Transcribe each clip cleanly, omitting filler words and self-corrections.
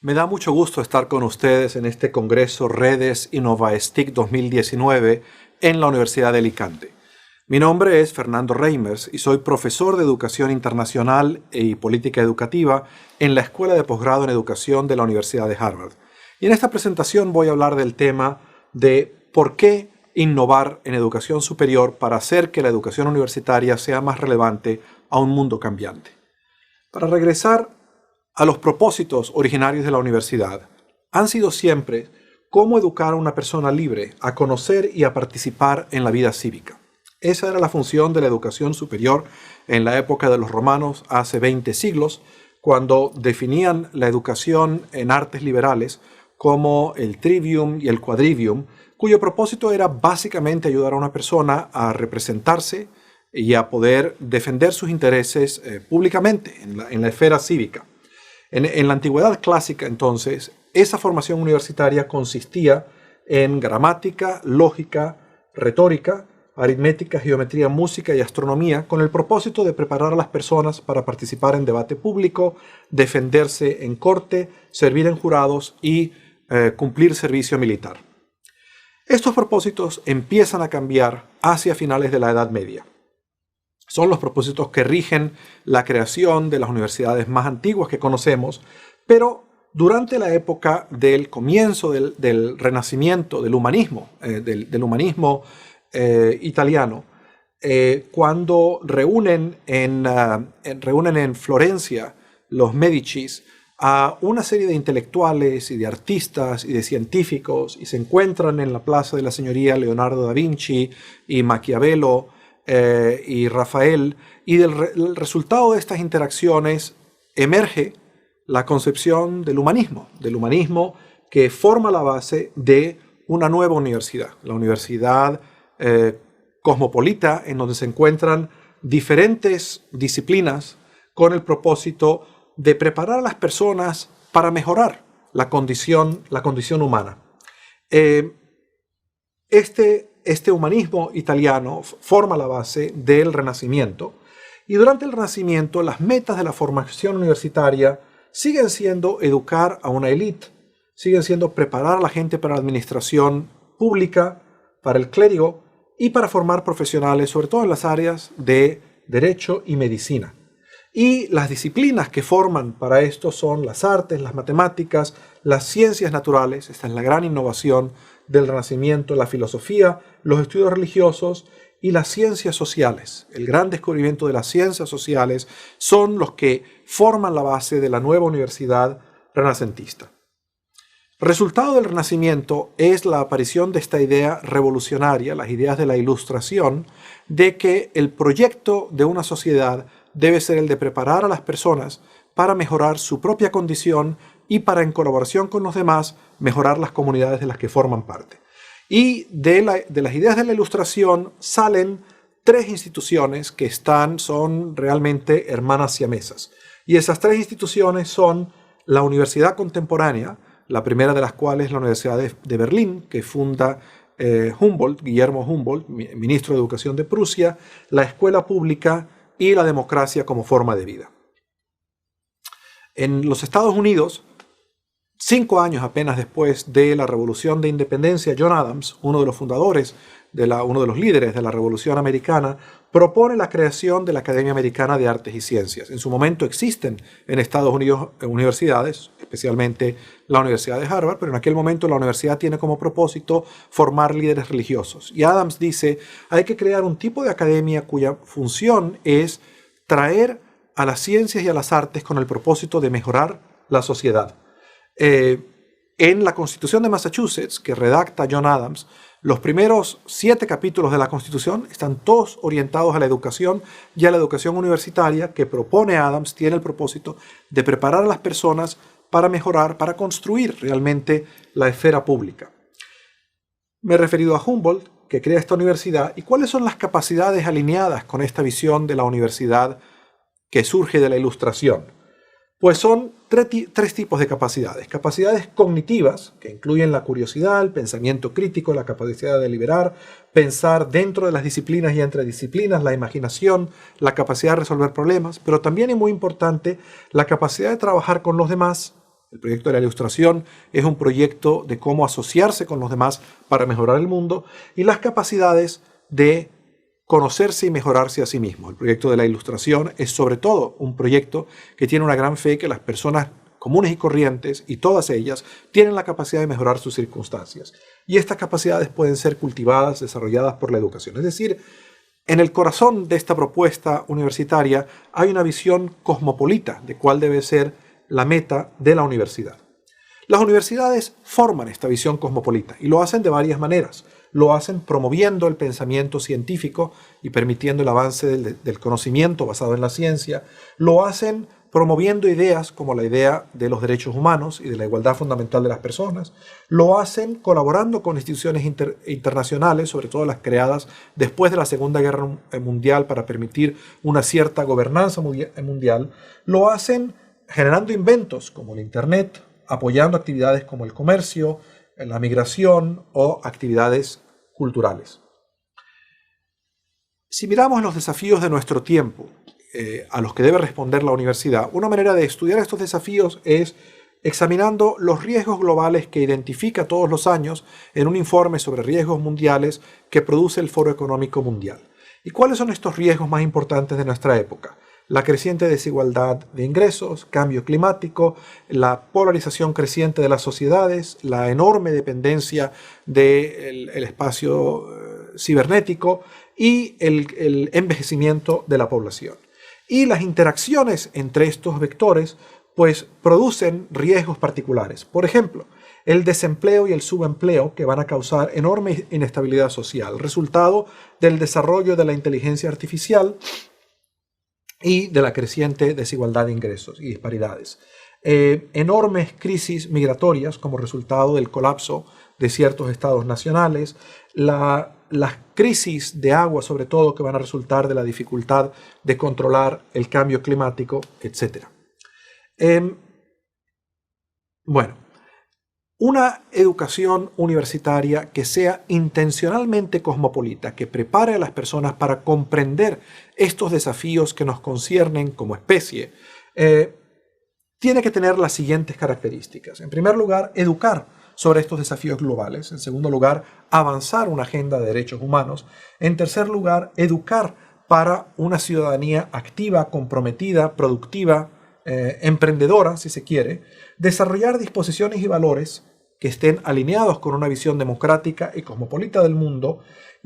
Me da mucho gusto estar con ustedes en este Congreso Redes InnovaSTIC 2019 en la Universidad de Alicante. Mi nombre es Fernando Reimers y soy profesor de Educación Internacional y Política Educativa en la Escuela de Posgrado en Educación de la Universidad de Harvard. Y en esta presentación voy a hablar del tema de por qué innovar en educación superior para hacer que la educación universitaria sea más relevante a un mundo cambiante. Para regresar a los propósitos originarios de la universidad, han sido siempre cómo educar a una persona libre a conocer y a participar en la vida cívica. Esa era la función de la educación superior en la época de los romanos hace 20 siglos, cuando definían la educación en artes liberales como el trivium y el quadrivium, cuyo propósito era básicamente ayudar a una persona a representarse y a poder defender sus intereses públicamente en la esfera cívica. En la antigüedad clásica, entonces, esa formación universitaria consistía en gramática, lógica, retórica, aritmética, geometría, música y astronomía, con el propósito de preparar a las personas para participar en debate público, defenderse en corte, servir en jurados y cumplir servicio militar. Estos propósitos empiezan a cambiar hacia finales de la Edad Media. Son los propósitos que rigen la creación de las universidades más antiguas que conocemos, pero durante la época del comienzo del Renacimiento, del humanismo, italiano, cuando reúnen en Florencia los Médicis a una serie de intelectuales y de artistas y de científicos y se encuentran en la Plaza de la Señoría Leonardo da Vinci y Maquiavelo y Rafael, y del resultado de estas interacciones emerge la concepción del humanismo que forma la base de una nueva universidad, la universidad cosmopolita, en donde se encuentran diferentes disciplinas con el propósito de preparar a las personas para mejorar la condición humana. Este humanismo italiano forma la base del Renacimiento, y durante el Renacimiento las metas de la formación universitaria siguen siendo educar a una élite, siguen siendo preparar a la gente para la administración pública, para el clérigo y para formar profesionales, sobre todo en las áreas de derecho y medicina. Y las disciplinas que forman para esto son las artes, las matemáticas, las ciencias naturales. Esta es la gran innovación del Renacimiento, la filosofía, los estudios religiosos y las ciencias sociales. El gran descubrimiento de las ciencias sociales son los que forman la base de la nueva universidad renacentista. Resultado del Renacimiento es la aparición de esta idea revolucionaria, las ideas de la Ilustración, de que el proyecto de una sociedad debe ser el de preparar a las personas para mejorar su propia condición y para, en colaboración con los demás, mejorar las comunidades de las que forman parte. Y de las ideas de la Ilustración salen tres instituciones que son realmente hermanas siamesas. Y esas tres instituciones son la Universidad Contemporánea, la primera de las cuales es la Universidad de Berlín, que funda Guillermo Humboldt, ministro de Educación de Prusia, la escuela pública y la democracia como forma de vida. En los Estados Unidos, 5 años apenas después de la Revolución de Independencia, John Adams, uno de los fundadores, uno de los líderes de la Revolución Americana, propone la creación de la Academia Americana de Artes y Ciencias. En su momento existen en Estados Unidos universidades, especialmente la Universidad de Harvard, pero en aquel momento la universidad tiene como propósito formar líderes religiosos. Y Adams dice, hay que crear un tipo de academia cuya función es traer a las ciencias y a las artes con el propósito de mejorar la sociedad. En la Constitución de Massachusetts, que redacta John Adams, los primeros 7 capítulos de la Constitución están todos orientados a la educación y a la educación universitaria que propone Adams. Tiene el propósito de preparar a las personas para mejorar, para construir realmente la esfera pública. Me he referido a Humboldt, que crea esta universidad, y cuáles son las capacidades alineadas con esta visión de la universidad que surge de la Ilustración. Pues son tres tipos de capacidades. Capacidades cognitivas, que incluyen la curiosidad, el pensamiento crítico, la capacidad de deliberar, pensar dentro de las disciplinas y entre disciplinas, la imaginación, la capacidad de resolver problemas, pero también es muy importante la capacidad de trabajar con los demás El proyecto de la ilustración es un proyecto de cómo asociarse con los demás para mejorar el mundo y las capacidades de conocerse y mejorarse a sí mismo. El proyecto de la ilustración es sobre todo un proyecto que tiene una gran fe que las personas comunes y corrientes, y todas ellas, tienen la capacidad de mejorar sus circunstancias. Y estas capacidades pueden ser cultivadas, desarrolladas por la educación. Es decir, en el corazón de esta propuesta universitaria hay una visión cosmopolita de cuál debe ser la meta de la universidad. Las universidades forman esta visión cosmopolita y lo hacen de varias maneras. Lo hacen promoviendo el pensamiento científico y permitiendo el avance del conocimiento basado en la ciencia. Lo hacen promoviendo ideas como la idea de los derechos humanos y de la igualdad fundamental de las personas. Lo hacen colaborando con instituciones internacionales, sobre todo las creadas después de la Segunda Guerra Mundial para permitir una cierta gobernanza mundial. Lo hacen generando inventos como el Internet, apoyando actividades como el comercio, la migración o actividades culturales. Si miramos los desafíos de nuestro tiempo, a los que debe responder la universidad, una manera de estudiar estos desafíos es examinando los riesgos globales que identifica todos los años en un informe sobre riesgos mundiales que produce el Foro Económico Mundial. ¿Y cuáles son estos riesgos más importantes de nuestra época? La creciente desigualdad de ingresos, cambio climático, la polarización creciente de las sociedades, la enorme dependencia del espacio cibernético y el envejecimiento de la población. Y las interacciones entre estos vectores pues producen riesgos particulares. Por ejemplo, el desempleo y el subempleo que van a causar enorme inestabilidad social, resultado del desarrollo de la inteligencia artificial y de la creciente desigualdad de ingresos y disparidades. Enormes crisis migratorias como resultado del colapso de ciertos estados nacionales, las crisis de agua sobre todo que van a resultar de la dificultad de controlar el cambio climático, etc. Bueno, una educación universitaria que sea intencionalmente cosmopolita, que prepare a las personas para comprender estos desafíos que nos conciernen como especie, tiene que tener las siguientes características. En primer lugar, educar sobre estos desafíos globales. En segundo lugar, avanzar una agenda de derechos humanos. En tercer lugar, educar para una ciudadanía activa, comprometida, productiva, emprendedora, si se quiere. Desarrollar disposiciones y valores que estén alineados con una visión democrática y cosmopolita del mundo,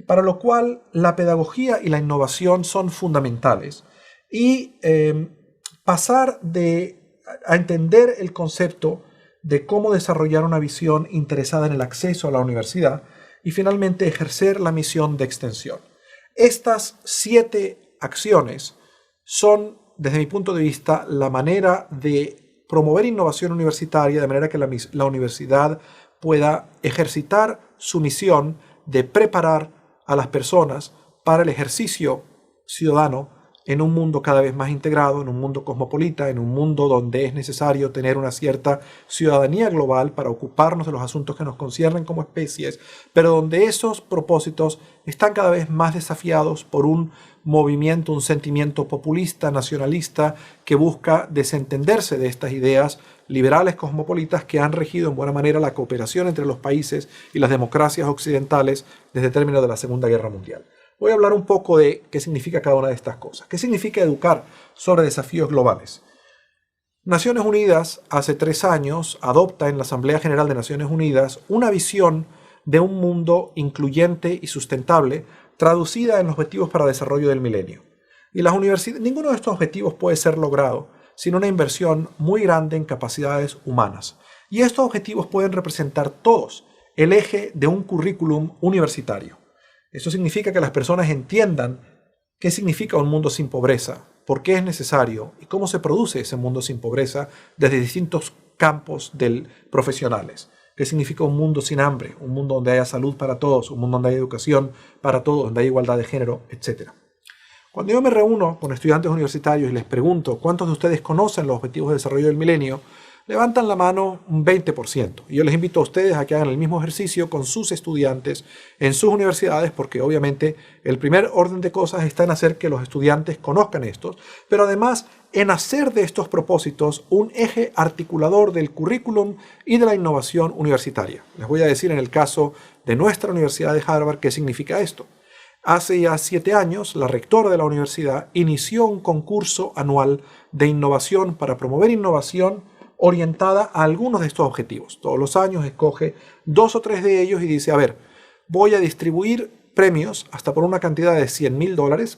para lo cual la pedagogía y la innovación son fundamentales. Y pasar a entender el concepto de cómo desarrollar una visión interesada en el acceso a la universidad y finalmente ejercer la misión de extensión. Estas 7 acciones son, desde mi punto de vista, la manera de promover innovación universitaria de manera que la universidad pueda ejercitar su misión de preparar a las personas para el ejercicio ciudadano en un mundo cada vez más integrado, en un mundo cosmopolita, en un mundo donde es necesario tener una cierta ciudadanía global para ocuparnos de los asuntos que nos conciernen como especies, pero donde esos propósitos están cada vez más desafiados por un movimiento, un sentimiento populista, nacionalista, que busca desentenderse de estas ideas liberales cosmopolitas que han regido en buena manera la cooperación entre los países y las democracias occidentales desde el término de la Segunda Guerra Mundial. Voy a hablar un poco de qué significa cada una de estas cosas. ¿Qué significa educar sobre desafíos globales? Naciones Unidas hace 3 años adopta en la Asamblea General de Naciones Unidas una visión de un mundo incluyente y sustentable traducida en los Objetivos para el Desarrollo del Milenio. Y las universidades, ninguno de estos objetivos puede ser logrado sin una inversión muy grande en capacidades humanas. Y estos objetivos pueden representar todos el eje de un currículum universitario. Eso significa que las personas entiendan qué significa un mundo sin pobreza, por qué es necesario y cómo se produce ese mundo sin pobreza desde distintos campos profesionales. ¿Qué significa un mundo sin hambre? Un mundo donde haya salud para todos, un mundo donde haya educación para todos, donde haya igualdad de género, etc. Cuando yo me reúno con estudiantes universitarios y les pregunto cuántos de ustedes conocen los Objetivos de Desarrollo del Milenio, Levantan la mano un 20%. Y yo les invito a ustedes a que hagan el mismo ejercicio con sus estudiantes en sus universidades, porque obviamente el primer orden de cosas está en hacer que los estudiantes conozcan estos, pero además en hacer de estos propósitos un eje articulador del currículum y de la innovación universitaria. Les voy a decir en el caso de nuestra Universidad de Harvard qué significa esto. Hace ya 7 años, la rectora de la universidad inició un concurso anual de innovación para promover innovación orientada a algunos de estos objetivos. Todos los años escoge 2 o 3 de ellos y dice, a ver, voy a distribuir premios hasta por una cantidad de $100,000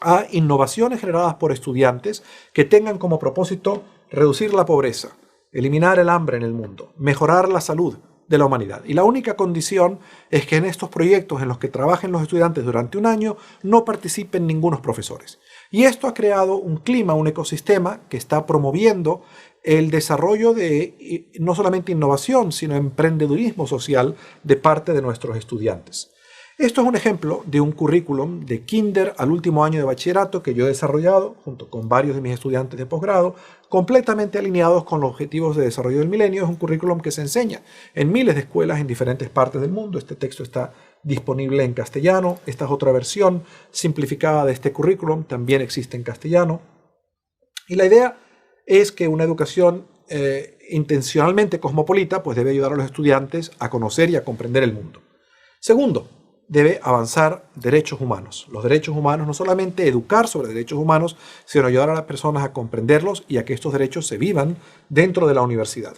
a innovaciones generadas por estudiantes que tengan como propósito reducir la pobreza, eliminar el hambre en el mundo, mejorar la salud de la humanidad. Y la única condición es que en estos proyectos en los que trabajen los estudiantes durante un año no participen ningunos profesores. Y esto ha creado un clima, un ecosistema que está promoviendo el desarrollo de no solamente innovación, sino emprendedurismo social de parte de nuestros estudiantes. Esto es un ejemplo de un currículum de kinder al último año de bachillerato que yo he desarrollado junto con varios de mis estudiantes de posgrado, completamente alineados con los objetivos de desarrollo del milenio. Es un currículum que se enseña en miles de escuelas en diferentes partes del mundo. Este texto está disponible en castellano. Esta es otra versión simplificada de este currículum, también existe en castellano. Y la idea es que una educación intencionalmente cosmopolita pues debe ayudar a los estudiantes a conocer y a comprender el mundo. Segundo, debe avanzar derechos humanos. Los derechos humanos, no solamente educar sobre derechos humanos, sino ayudar a las personas a comprenderlos y a que estos derechos se vivan dentro de la universidad.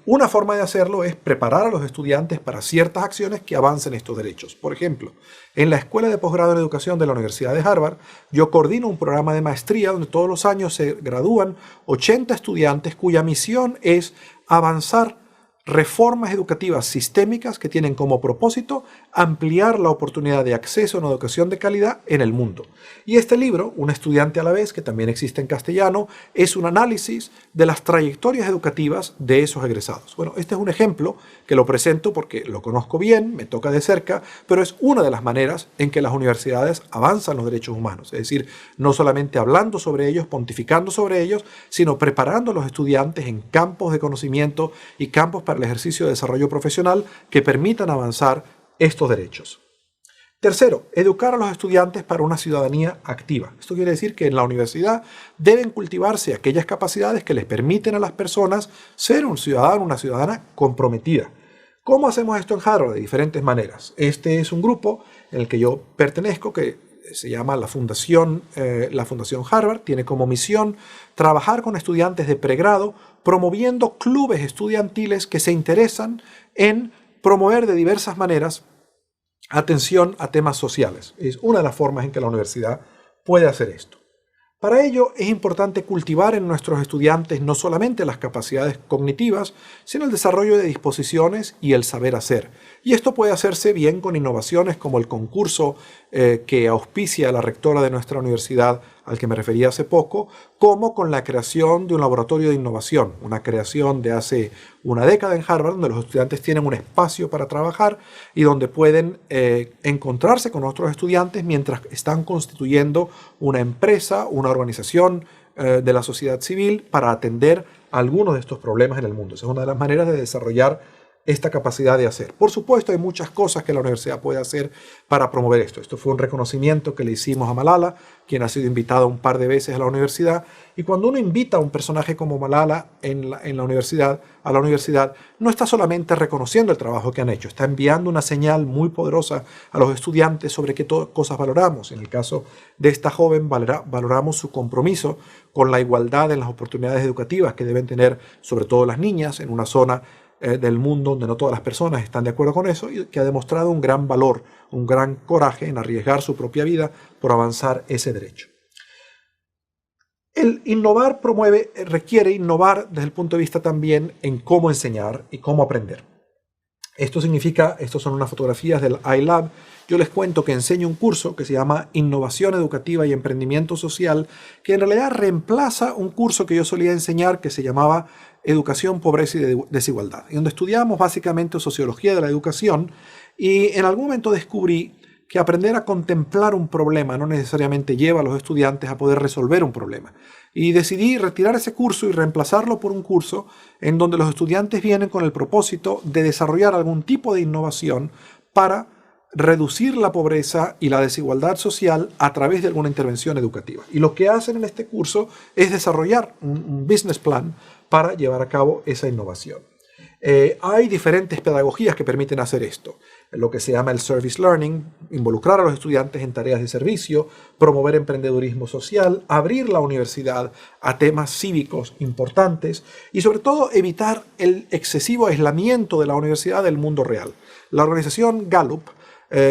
Una forma de hacerlo es preparar a los estudiantes para ciertas acciones que avancen estos derechos. Por ejemplo, en la Escuela de Posgrado en Educación de la Universidad de Harvard, yo coordino un programa de maestría donde todos los años se gradúan 80 estudiantes cuya misión es avanzar reformas educativas sistémicas que tienen como propósito ampliar la oportunidad de acceso a una educación de calidad en el mundo. Y este libro, Un estudiante a la vez, que también existe en castellano, es un análisis de las trayectorias educativas de esos egresados. Bueno, este es un ejemplo que lo presento porque lo conozco bien, me toca de cerca, pero es una de las maneras en que las universidades avanzan los derechos humanos. Es decir, no solamente hablando sobre ellos, pontificando sobre ellos, sino preparando a los estudiantes en campos de conocimiento y campos para el ejercicio de desarrollo profesional que permitan avanzar estos derechos. Tercero, educar a los estudiantes para una ciudadanía activa. Esto quiere decir que en la universidad deben cultivarse aquellas capacidades que les permiten a las personas ser un ciudadano, una ciudadana comprometida. ¿Cómo hacemos esto en Harvard? De diferentes maneras. Este es un grupo en el que yo pertenezco que se llama la Fundación Harvard. Tiene como misión trabajar con estudiantes de pregrado promoviendo clubes estudiantiles que se interesan en promover de diversas maneras atención a temas sociales. Es una de las formas en que la universidad puede hacer esto. Para ello es importante cultivar en nuestros estudiantes no solamente las capacidades cognitivas, sino el desarrollo de disposiciones y el saber hacer. Y esto puede hacerse bien con innovaciones como el concurso que auspicia la rectora de nuestra universidad, al que me refería hace poco, como con la creación de un laboratorio de innovación, una creación de hace una década en Harvard, donde los estudiantes tienen un espacio para trabajar y donde pueden encontrarse con otros estudiantes mientras están constituyendo una empresa, una organización de la sociedad civil para atender algunos de estos problemas en el mundo. Esa es una de las maneras de desarrollar esta capacidad de hacer. Por supuesto, hay muchas cosas que la universidad puede hacer para promover esto. Esto fue un reconocimiento que le hicimos a Malala, quien ha sido invitada un par de veces a la universidad. Y cuando uno invita a un personaje como Malala a la universidad, no está solamente reconociendo el trabajo que han hecho, está enviando una señal muy poderosa a los estudiantes sobre qué cosas valoramos. En el caso de esta joven, valoramos su compromiso con la igualdad en las oportunidades educativas que deben tener, sobre todo las niñas, en una zona del mundo donde no todas las personas están de acuerdo con eso, y que ha demostrado un gran valor, un gran coraje en arriesgar su propia vida por avanzar ese derecho. El innovar requiere innovar desde el punto de vista también en cómo enseñar y cómo aprender. Esto significa, estas son unas fotografías del iLab. Yo les cuento que enseño un curso que se llama Innovación Educativa y Emprendimiento Social, que en realidad reemplaza un curso que yo solía enseñar que se llamaba Educación, Pobreza y Desigualdad, y donde estudiamos básicamente sociología de la educación, y en algún momento descubrí que aprender a contemplar un problema no necesariamente lleva a los estudiantes a poder resolver un problema. Y decidí retirar ese curso y reemplazarlo por un curso en donde los estudiantes vienen con el propósito de desarrollar algún tipo de innovación para reducir la pobreza y la desigualdad social a través de alguna intervención educativa. Y lo que hacen en este curso es desarrollar un business plan para llevar a cabo esa innovación. Hay diferentes pedagogías que permiten hacer esto. Lo que se llama el service learning, involucrar a los estudiantes en tareas de servicio, promover emprendedurismo social, abrir la universidad a temas cívicos importantes y sobre todo evitar el excesivo aislamiento de la universidad del mundo real. La organización Gallup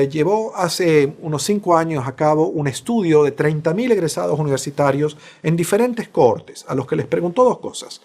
llevó hace unos 5 años a cabo un estudio de 30.000 egresados universitarios en diferentes cohortes, a los que les preguntó 2 cosas.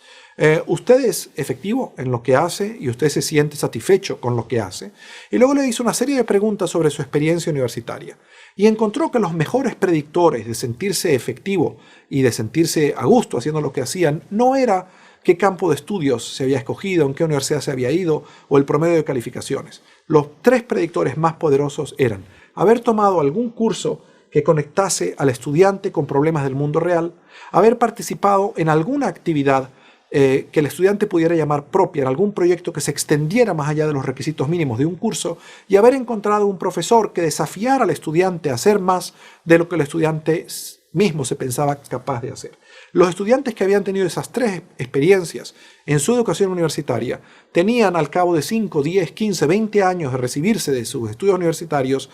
¿Usted es efectivo en lo que hace y usted se siente satisfecho con lo que hace? Y luego le hizo una serie de preguntas sobre su experiencia universitaria. Y encontró que los mejores predictores de sentirse efectivo y de sentirse a gusto haciendo lo que hacían no era qué campo de estudios se había escogido, en qué universidad se había ido o el promedio de calificaciones. Los 3 predictores más poderosos eran haber tomado algún curso que conectase al estudiante con problemas del mundo real, haber participado en alguna actividad que el estudiante pudiera llamar propia, en algún proyecto que se extendiera más allá de los requisitos mínimos de un curso, y haber encontrado un profesor que desafiara al estudiante a hacer más de lo que el estudiante mismo se pensaba capaz de hacer. Los estudiantes que habían tenido esas 3 experiencias en su educación universitaria tenían al cabo de 5, 10, 15, 20 años de recibirse de sus estudios universitarios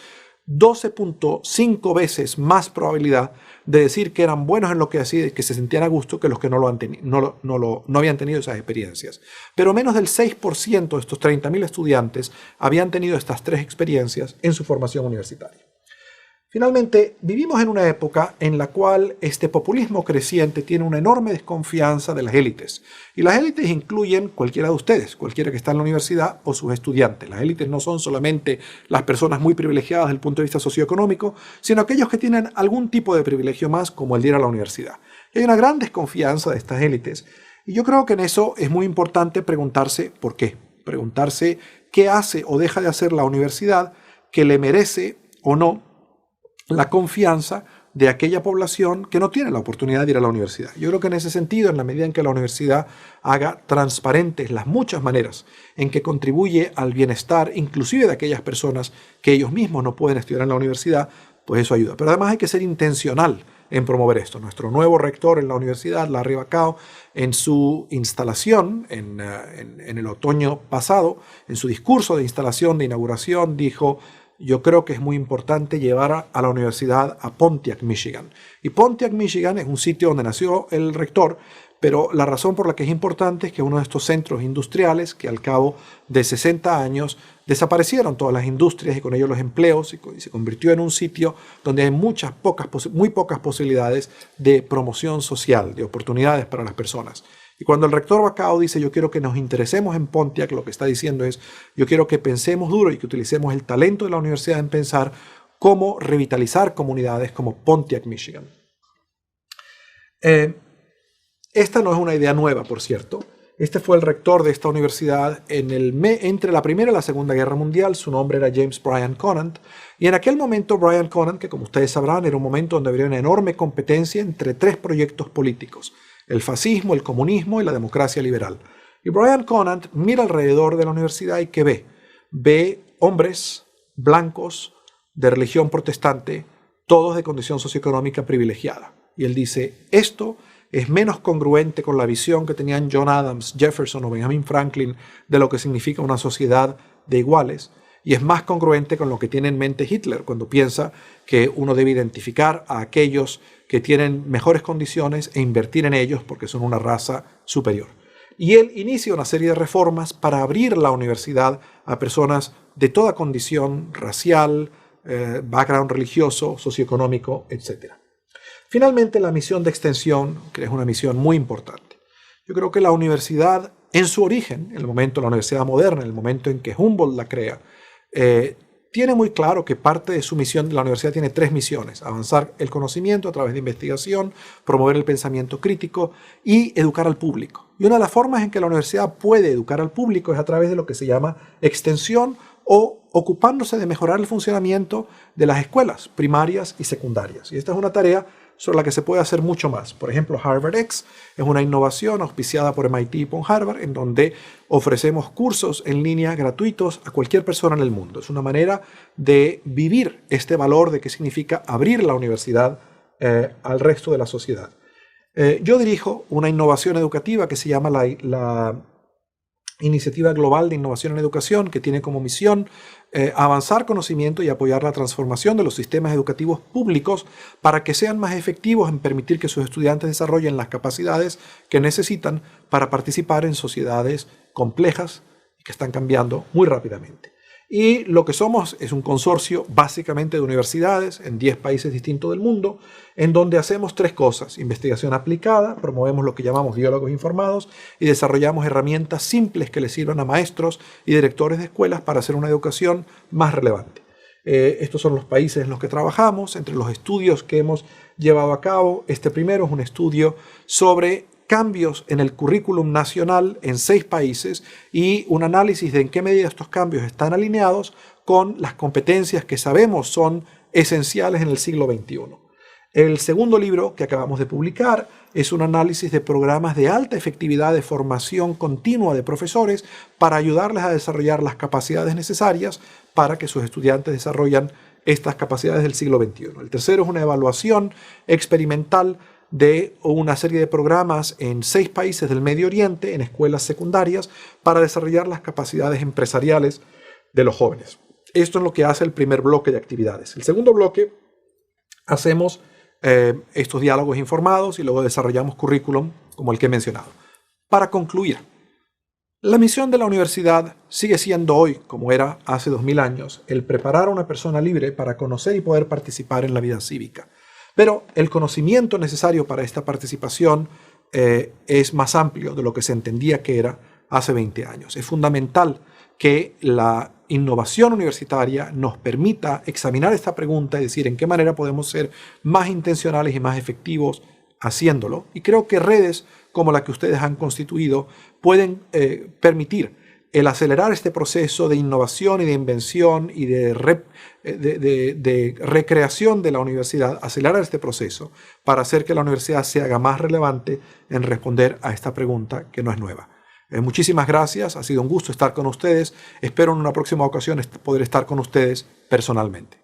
12.5 veces más probabilidad de decir que eran buenos en lo que hacían y que se sentían a gusto que los que no habían tenido esas experiencias. Pero menos del 6% de estos 30.000 estudiantes habían tenido estas 3 experiencias en su formación universitaria. Finalmente, vivimos en una época en la cual este populismo creciente tiene una enorme desconfianza de las élites. Y las élites incluyen cualquiera de ustedes, cualquiera que está en la universidad o sus estudiantes. Las élites no son solamente las personas muy privilegiadas desde el punto de vista socioeconómico, sino aquellos que tienen algún tipo de privilegio más, como el de ir a la universidad. Y hay una gran desconfianza de estas élites. Y yo creo que en eso es muy importante preguntarse por qué. Preguntarse qué hace o deja de hacer la universidad que le merece o no la confianza de aquella población que no tiene la oportunidad de ir a la universidad. Yo creo que en ese sentido, en la medida en que la universidad haga transparentes las muchas maneras en que contribuye al bienestar, inclusive de aquellas personas que ellos mismos no pueden estudiar en la universidad, pues eso ayuda. Pero además hay que ser intencional en promover esto. Nuestro nuevo rector en la universidad, Larry Bacow, en su instalación en el otoño pasado, en su discurso de instalación, de inauguración, dijo: yo creo que es muy importante llevar a la universidad a Pontiac, Michigan. Y Pontiac, Michigan es un sitio donde nació el rector, pero la razón por la que es importante es que uno de estos centros industriales que al cabo de 60 años desaparecieron todas las industrias y con ello los empleos, y se convirtió en un sitio donde hay muy pocas posibilidades de promoción social, de oportunidades para las personas. Y cuando el rector Bacow dice yo quiero que nos interesemos en Pontiac, lo que está diciendo es yo quiero que pensemos duro y que utilicemos el talento de la universidad en pensar cómo revitalizar comunidades como Pontiac, Michigan. Esta no es una idea nueva, por cierto. Este fue el rector de esta universidad entre la Primera y la Segunda Guerra Mundial. Su nombre era James Bryan Conant. Y en aquel momento Bryan Conant, que como ustedes sabrán, era un momento donde había una enorme competencia entre 3 proyectos políticos: el fascismo, el comunismo y la democracia liberal. Y Bryan Conant mira alrededor de la universidad y ¿qué ve? Ve hombres blancos de religión protestante, todos de condición socioeconómica privilegiada. Y él dice, esto es menos congruente con la visión que tenían John Adams, Jefferson o Benjamin Franklin de lo que significa una sociedad de iguales, y es más congruente con lo que tiene en mente Hitler cuando piensa que uno debe identificar a aquellos que tienen mejores condiciones e invertir en ellos porque son una raza superior. Y él inicia una serie de reformas para abrir la universidad a personas de toda condición racial, background religioso, socioeconómico, etc. Finalmente, la misión de extensión, que es una misión muy importante. Yo creo que la universidad, en su origen, en el momento de la universidad moderna, en el momento en que Humboldt la crea, tiene muy claro que parte de su misión de la universidad tiene 3 misiones: avanzar el conocimiento a través de investigación, promover el pensamiento crítico y educar al público. Y una de las formas en que la universidad puede educar al público es a través de lo que se llama extensión o ocupándose de mejorar el funcionamiento de las escuelas primarias y secundarias. Y esta es una tarea sobre la que se puede hacer mucho más. Por ejemplo, HarvardX es una innovación auspiciada por MIT y por Harvard, en donde ofrecemos cursos en línea gratuitos a cualquier persona en el mundo. Es una manera de vivir este valor de qué significa abrir la universidad al resto de la sociedad. Yo dirijo una innovación educativa que se llama la Iniciativa Global de Innovación en Educación, que tiene como misión avanzar conocimiento y apoyar la transformación de los sistemas educativos públicos para que sean más efectivos en permitir que sus estudiantes desarrollen las capacidades que necesitan para participar en sociedades complejas y que están cambiando muy rápidamente. Y lo que somos es un consorcio básicamente de universidades en 10 países distintos del mundo, en donde hacemos 3 cosas: investigación aplicada, promovemos lo que llamamos diálogos informados y desarrollamos herramientas simples que les sirvan a maestros y directores de escuelas para hacer una educación más relevante. Estos son los países en los que trabajamos. Entre los estudios que hemos llevado a cabo, este primero es un estudio sobre cambios en el currículum nacional en 6 países y un análisis de en qué medida estos cambios están alineados con las competencias que sabemos son esenciales en el siglo XXI. El segundo libro que acabamos de publicar es un análisis de programas de alta efectividad de formación continua de profesores para ayudarles a desarrollar las capacidades necesarias para que sus estudiantes desarrollen estas capacidades del siglo XXI. El tercero es una evaluación experimental de una serie de programas en 6 países del Medio Oriente, en escuelas secundarias, para desarrollar las capacidades empresariales de los jóvenes. Esto es lo que hace el primer bloque de actividades. El segundo bloque, hacemos estos diálogos informados y luego desarrollamos currículum como el que he mencionado. Para concluir, la misión de la universidad sigue siendo hoy, como era hace 2000 años, el preparar a una persona libre para conocer y poder participar en la vida cívica. Pero el conocimiento necesario para esta participación es más amplio de lo que se entendía que era hace 20 años. Es fundamental que la innovación universitaria nos permita examinar esta pregunta y decir en qué manera podemos ser más intencionales y más efectivos haciéndolo. Y creo que redes como la que ustedes han constituido pueden permitir el acelerar este proceso de innovación y de invención y de recreación de la universidad, acelerar este proceso para hacer que la universidad se haga más relevante en responder a esta pregunta que no es nueva. Muchísimas gracias, ha sido un gusto estar con ustedes. Espero en una próxima ocasión poder estar con ustedes personalmente.